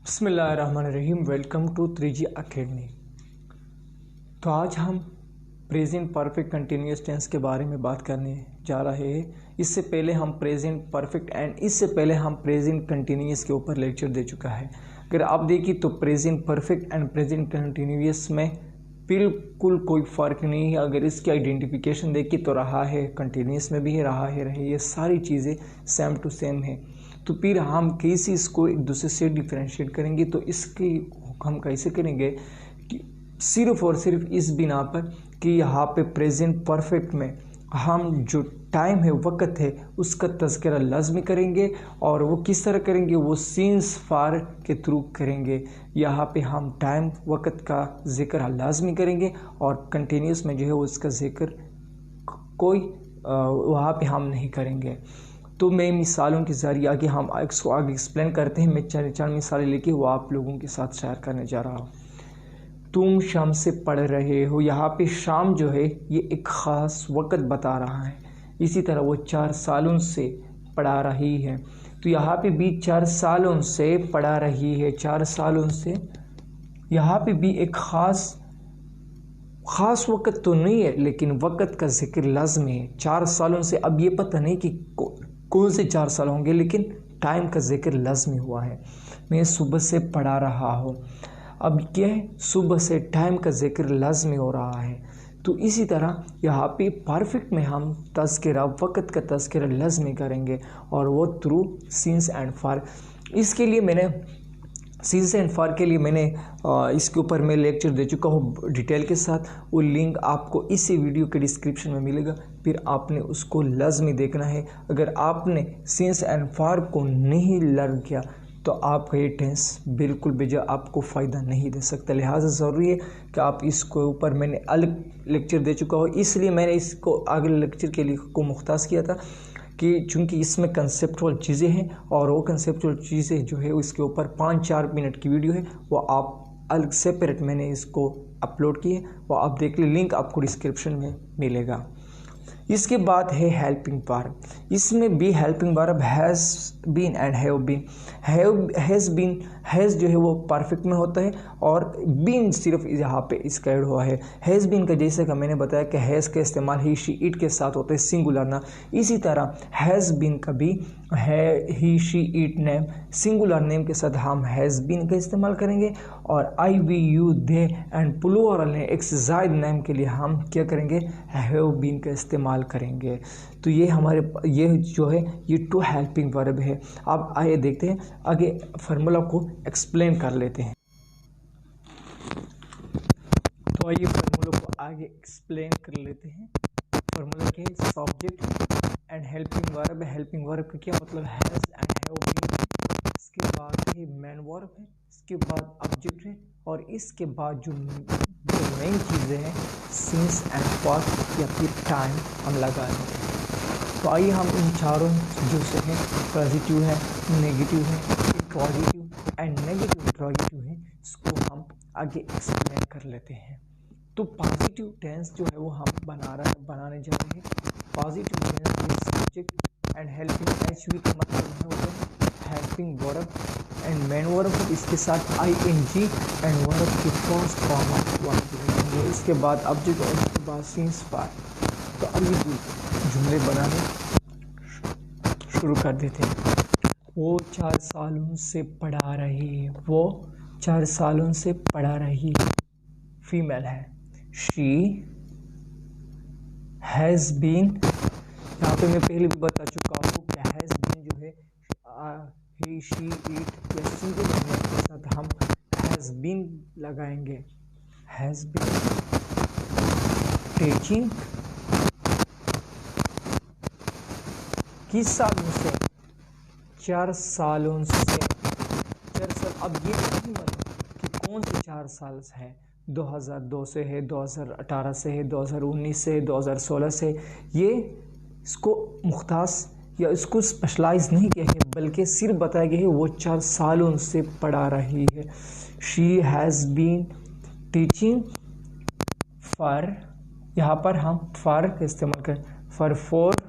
बिस्मिल्लाहिर्रहमानिर्रहीम। Welcome to 3G academy. तो आज हम प्रेजेंट परफेक्ट कंटिन्यूअस टेंस के बारे में बात करने जा रहे हैं। इससे पहले हम प्रेजेंट परफेक्ट एंड इससे पहले हम प्रेजेंट कंटिन्यूअस के ऊपर लेक्चर दे चुका है। अगर आप देखिए तो present perfect and present continuous में बिल्कुल कोई फ़र्क नहीं है। अगर इसकी आइडेंटिफिकेशन देखिए तो रहा है कंटिन्यूअस में भी है, रहा है रहे, ये सारी चीज़ें सेम टू सेम है। तो फिर हम कैसे इसको एक दूसरे से डिफरेंशिएट करेंगे, तो इसकी हम कैसे करेंगे कि सिर्फ और सिर्फ इस बिना पर कि यहाँ पे प्रेजेंट परफेक्ट में हम जो टाइम है, वक़्त है, उसका तज़किरा लाज़मी करेंगे। और वो किस तरह करेंगे, वो सीन्स फार के थ्रू करेंगे। यहाँ पे हम टाइम वक़्त का ज़िक्र लाज़मी करेंगे और कंटिन्यूस में जो है उसका ज़िक्र कोई वहाँ पे हम नहीं करेंगे। तो मैं मिसालों के ज़रिए आगे हम इसको आगे एक्सप्लेन करते हैं। मैं चार मिसालें लेके वो आप लोगों के साथ शेयर करने जा रहा हूँ। तुम शाम से पढ़ रहे हो, यहाँ पे शाम जो है ये एक ख़ास वक़्त बता रहा है। इसी तरह वो 4 सालों से पढ़ा रही है, तो यहाँ पे भी 4 सालों से पढ़ा रही है। 4 सालों से यहाँ पे भी एक ख़ास वक़्त तो नहीं है, लेकिन वक़्त का जिक्र लाज़मी है। 4 सालों से, अब ये पता नहीं कि कौन से 4 साल होंगे, लेकिन टाइम का जिक्र लाज़मी हुआ है। मैं सुबह से पढ़ा रहा हूँ, अब क्या है, सुबह से टाइम का जिक्र लाज़मी हो रहा है। तो इसी तरह यहाँ पे परफेक्ट में हम तज़किरा, वक़्त का तज़किरा लाज़मी करेंगे और वो थ्रू सीन्स एंड फार। इसके लिए मैंने सीन्स एंड फार के लिए मैंने इसके ऊपर मैं लेक्चर दे चुका हूँ डिटेल के साथ। वो लिंक आपको इसी वीडियो के डिस्क्रिप्शन में मिलेगा, फिर आपने उसको लाज़मी देखना है। अगर आपने सीन्स एंड फार को नहीं लर्न किया तो आपका ये टेंस बिल्कुल बेजा आपको फ़ायदा नहीं दे सकता। लिहाजा ज़रूरी है कि आप इसको ऊपर मैंने अलग लेक्चर दे चुका हूँ, इसलिए मैंने इसको अगले लेक्चर के लिए को मुख्तास किया था कि चूँकि इसमें कंसेप्चुअल चीज़ें हैं और वो कंसेप्चुअल चीज़ें जो है उसके ऊपर 5-4 मिनट की वीडियो है, वो आप अलग सेपरेट मैंने इसको अपलोड की है, वो आप देख ले, लिंक आपको डिस्क्रिप्शन में मिलेगा। इसके बाद है हेल्पिंग वर्ब। इसमें भी helping verb has been and have been. Has been, has जो है वो परफेक्ट में होता है और बीन सिर्फ यहाँ पे इसका ऐड हुआ है। हैज़ बीन का जैसे कि मैंने बताया कि हैज़ का इस्तेमाल ही शी इट के साथ होता है, सिंगुलर ना। इसी तरह हैज़ बीन का भी है he she it name, singular name के साथ हम हैज़ बीन का इस्तेमाल करेंगे। और I we you they and plural ने एक से ज़ायद नेम के लिए हम क्या करेंगे, हैव बीन का इस्तेमाल करेंगे। तो ये हमारे ये जो है ये 2 हेल्पिंग वर्ब है। अब आइए देखते हैं आगे फार्मूला को एक्सप्लेन कर लेते हैं। तो आइए फार्मूला को आगे एक्सप्लेन कर लेते हैं। फार्मूला क्या है, subject and helping verb. Helping verb का क्या मतलब, हैज़ एंड हैव बीन। इसके बाद ये मेन वर्ब है, इसके बाद ऑब्जेक्ट है और इसके बाद जो मेन चीज़ें हैं सिंस एंड फॉर या फिर टाइम हम लगाएंगे। तो आइए हम इन चारों जो से हैं, पॉजिटिव है, नेगेटिव है, पॉजिटिव एंड नेगेटिव इंट्रोगेटिव है, इसको हम आगे एक्सप्लेन कर लेते हैं। तो पॉजिटिव टेंस जो है वो हम बनाने जा रहे हैं। पॉजिटिव टेंस में सब्जेक्ट एंड हेल्पिंग एचवी का मतलब है helping verb and main verb, इसके साथ आईएनजी एंड वर्ब की फर्स्ट फॉर्म ऑफ वर्ब, इसके बाद ऑब्जेक्ट और इसके बाद सीन्स फार। तो अब ये जुमले बनाने शुरू कर देते हैं। वो 4 सालों से पढ़ा रही है, वो 4 सालों से पढ़ा रही है, फीमेल है। शी हैज़ बीन, यहाँ पे मैं पहले भी बता चुका हूँ कि हैज़ बीन जो है ही शी इट या सिंगल नेम के साथ हम हैज़ बीन लगाएंगे। हैज़ बीन टीचिंग किस सालों से, 4 सालों से। 4 साल, अब ये नहीं मतलब कि कौन से 4 साल है, 2002 से है, 2018 से है, 2019 से है, 2016 से। ये इसको मुख्तास या इसको स्पेशलाइज नहीं किया है, बल्कि सिर्फ बताया गया है वो 4 सालों से पढ़ा रही है। She has been teaching for, यहाँ पर हम फॉर का इस्तेमाल करें, फॉर 4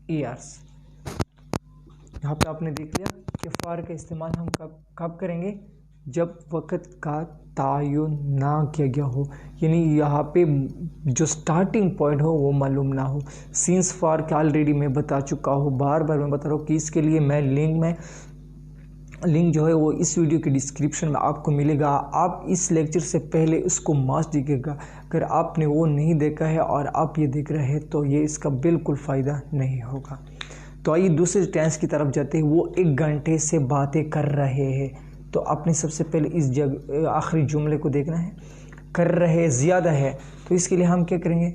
ईयर्स। यहाँ पे आपने देख लिया कि फॉर का इस्तेमाल हम कब करेंगे, जब वक़्त का तयन ना किया गया हो, यानी यहाँ पे जो स्टार्टिंग पॉइंट हो वो मालूम ना हो। सिंस फॉर का ऑलरेडी मैं बता चुका हूँ, बार बार मैं बता रहा हूँ कि इसके लिए मैं लिंक जो है वो इस वीडियो के डिस्क्रिप्शन में आपको मिलेगा। आप इस लेक्चर से पहले उसको मस्ट देखिएगा। अगर आपने वो नहीं देखा है और आप ये देख रहे हैं तो ये इसका बिल्कुल फ़ायदा नहीं होगा। तो आइए दूसरे टेंस की तरफ जाते हैं। वो 1 घंटे से बातें कर रहे हैं, तो आपने सबसे पहले इस आखिरी जुमले को देखना है। कर रहे ज़्यादा है, तो इसके लिए हम क्या करेंगे,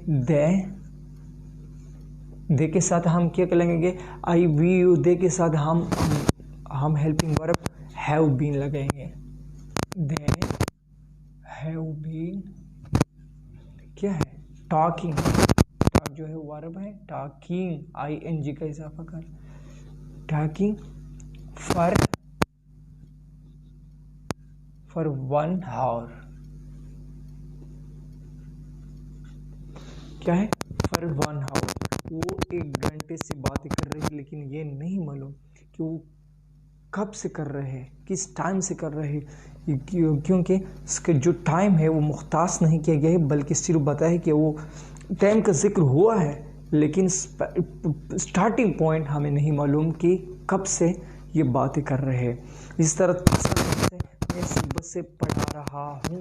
दे के साथ हम क्या करेंगे, आई वी यू। दे के साथ हम हेल्पिंग वर्ब हैव बीन लगाएंगे। दे हैव बीन क्या है, टॉकिंग। टॉक जो है वर्ब है, टॉकिंग ing का इजाफा कर, टॉकिंग फॉर 1 आवर। क्या है, फॉर 1 आवर। वो 1 घंटे से बातें कर रहे हैं, लेकिन ये नहीं मालूम कि वो कब से कर रहे हैं, किस टाइम से कर रहे हैं, क्योंकि इसका जो टाइम है वो मुख्तास नहीं किया गया है, बल्कि सिर्फ बताया है कि वो टाइम का जिक्र हुआ है, लेकिन स्टार्टिंग पॉइंट हमें नहीं मालूम कि कब से ये बातें कर रहे हैं। इस तरह मैं सुबह से पढ़ा रहा हूँ,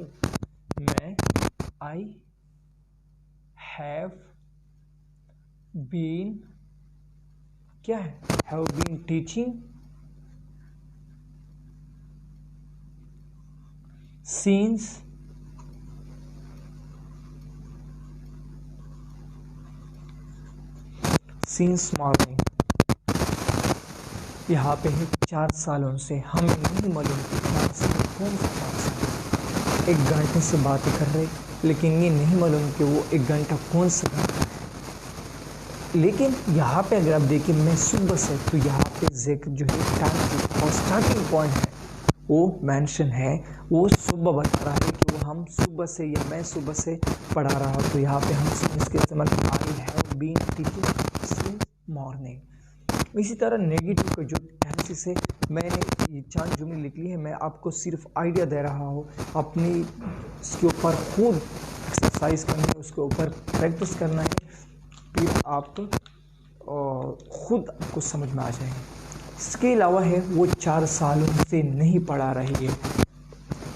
मैं आई हैव बीन क्या है, have been teaching since morning. यहाँ पे है 4 सालों से, हमें नहीं मालूम कौन सा 4 साल। 1 घंटे से बातें कर रहे, लेकिन ये नहीं मालूम कि वो 1 घंटा कौन सा घंटा है। लेकिन यहाँ पे अगर आप देखें मैं सुबह से, तो यहाँ पे जिक्र जो है टाइम और स्टार्टिंग पॉइंट है वो मेंशन है, वो सुबह बता रहा है कि वो हम सुबह से या मैं सुबह से पढ़ा रहा हूँ। तो यहाँ पे हम इसके इस्तेमाल I have been teaching since morning. इसी तरह नेगेटिव का जो टेंसेस है, मैंने ये 4 जुमले लिख ली है, मैं आपको सिर्फ आइडिया दे रहा हूँ। अपनी इसके ऊपर खुद एक्सरसाइज करनी है, उसके ऊपर प्रैक्टिस करना है, फिर आप खुद आपको समझ में आ जाएंगे। इसके अलावा है वो 4 सालों से नहीं पढ़ा रही है।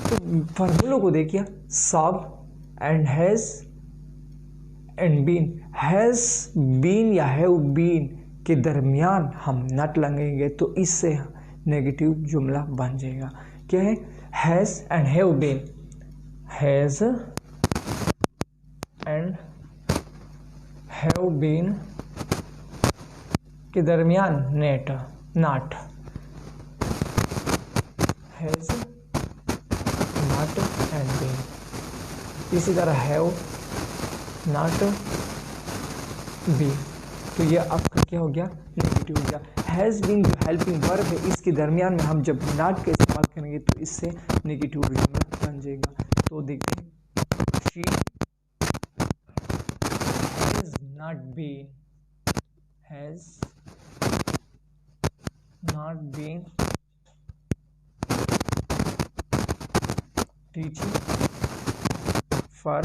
तो फॉर्मूलों को देखिए, सब and has and been. Has been या हैव बीन के दरमियान हम नॉट लगाएंगे, तो इससे नेगेटिव जुमला बन जाएगा। क्या है, has and have been. Has and have been के दरमियान not has not and been. इसी तरह हैव नॉट बी, तो ये आपका क्या हो गया, नेगेटिव हो गया। हैज़ बीन जो हेल्पिंग वर्ब है, इसके दरमियान में हम जब नॉट का इस्तेमाल करेंगे तो इससे नेगेटिव जुमला बन जाएगा। तो देखते हैं, she has not been, has not been teaching for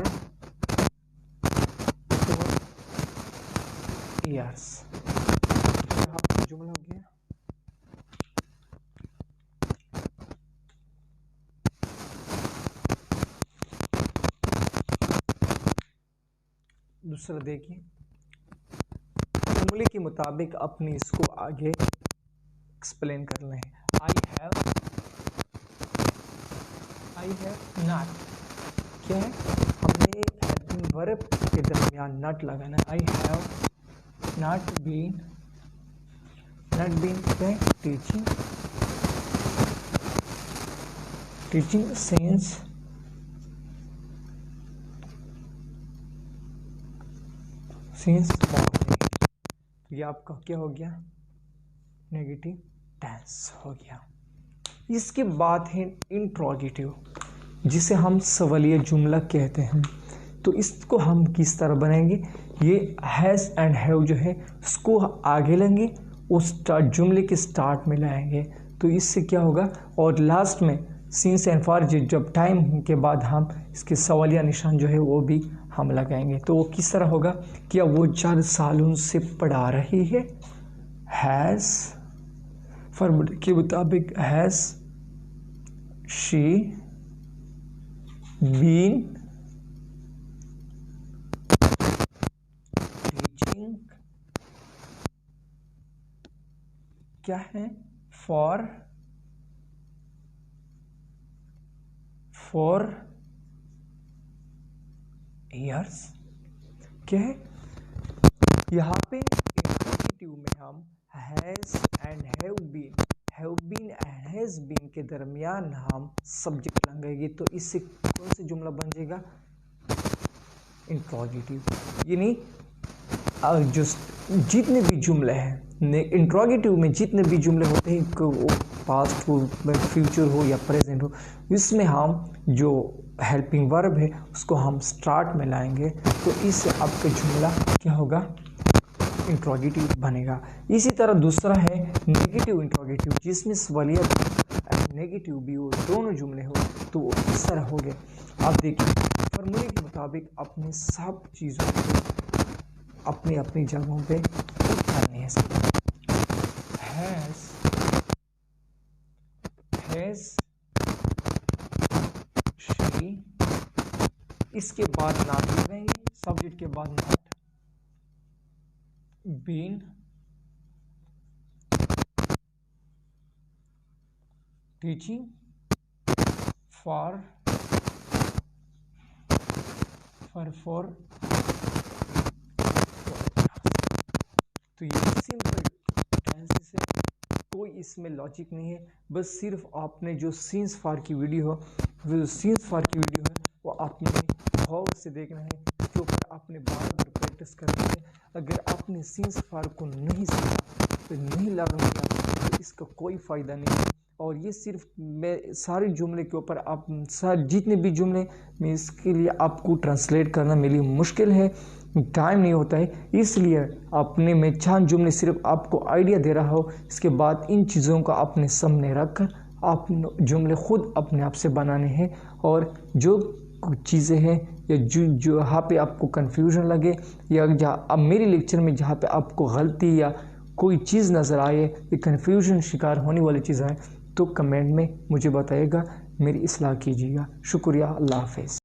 4 years। जुमला हो गया। दूसरा देखिए, जुमले के मुताबिक अपनी इसको आगे एक्सप्लेन करना है। आई हैव नॉट क्या है, हमने हेल्पिंग वर्ब के दरमियान नॉट लगाना है। आई हैव नॉट बीन क्या है, टीचिंग सिंस मॉर्निंग। ये आपका क्या हो गया, नेगेटिव टेंस हो गया। इसके बाद है इंट्रोगेटिव, जिसे हम सवालिया जुमला कहते हैं। तो इसको हम किस तरह बनाएंगे, ये हैज़ एंड हैव जो है उसको आगे लेंगे उस जुमले के स्टार्ट में लाएंगे, तो इससे क्या होगा। और लास्ट में सिंस एंड फॉर जब टाइम के बाद हम इसके सवालिया निशान जो है वो भी हम लगाएंगे। तो वो किस तरह होगा, क्या वो 4 सालों से पढ़ा रही है, हैज़ फॉर्मूले के मुताबिक हैज़ शी बीन टीचिंग, क्या है, फॉर ईयर्स। क्या है यहाँ पे इंट्रोगेटिव में हम has and have been and has been के दरमियान हम सब्जेक्ट लगाएंगे, तो इससे कौन सा जुमला बन जाएगा, इंट्रोगेटिव। यानी जो जितने भी जुमले हैं इंट्रोगेटिव में, जितने भी जुमले होते हैं, वो पास्ट हो, फ्यूचर हो या प्रेजेंट हो, इसमें हम जो हेल्पिंग वर्ब है उसको हम स्टार्ट में लाएंगे, तो इससे आपका जुमला क्या होगा, इंट्रोगेटिव बनेगा। इसी तरह दूसरा है नेगेटिव इंट्रोगेटिव, जिसमें सवालिया और नेगेटिव भी हो, दोनों जुमले हो, तो वो इस तरह हो गए। आप देखिए फॉर्मूले के मुताबिक अपने सब चीज़ों को अपनी अपनी जगहों पे करनी है। हैज़ शी, इसके बाद नॉट लगाएंगे, सब्जेक्ट के बाद नॉट, बीन टीचिंग फॉर तो ये सिंपल टेंसेस है, कोई इसमें लॉजिक नहीं है। बस सिर्फ आपने जो सीन्स फार की वीडियो हो, वो सीन्स फार की वीडियो है वो आपने गौर से देखना है, इसके ऊपर आपने बार बार प्रैक्टिस करना है। अगर आपने सीन्स फार को नहीं सीखा, तो नहीं लर्न किया, तो इसका कोई फ़ायदा नहीं है। और ये सिर्फ मैं सारे जुमले के ऊपर आप जितने भी जुमले में, इसके लिए आपको ट्रांसलेट करना मेरे लिए मुश्किल है, टाइम नहीं होता है, इसलिए अपने में 4 जुमले सिर्फ आपको आइडिया दे रहा हो। इसके बाद इन चीज़ों को अपने सामने रख कर आप जुमले खुद अपने आप से बनाने हैं। और जो चीज़ें हैं या जो यहाँ पे आपको कन्फ्यूजन लगे, या जहाँ अब मेरे लेक्चर में जहाँ पे आपको गलती या कोई चीज़ नज़र आए या कन्फ्यूजन शिकार होने वाली चीज़ आए, तो कमेंट में मुझे बताइएगा, मेरी इस्लाह कीजिएगा। शुक्रिया, अल्लाह हाफ़िज़।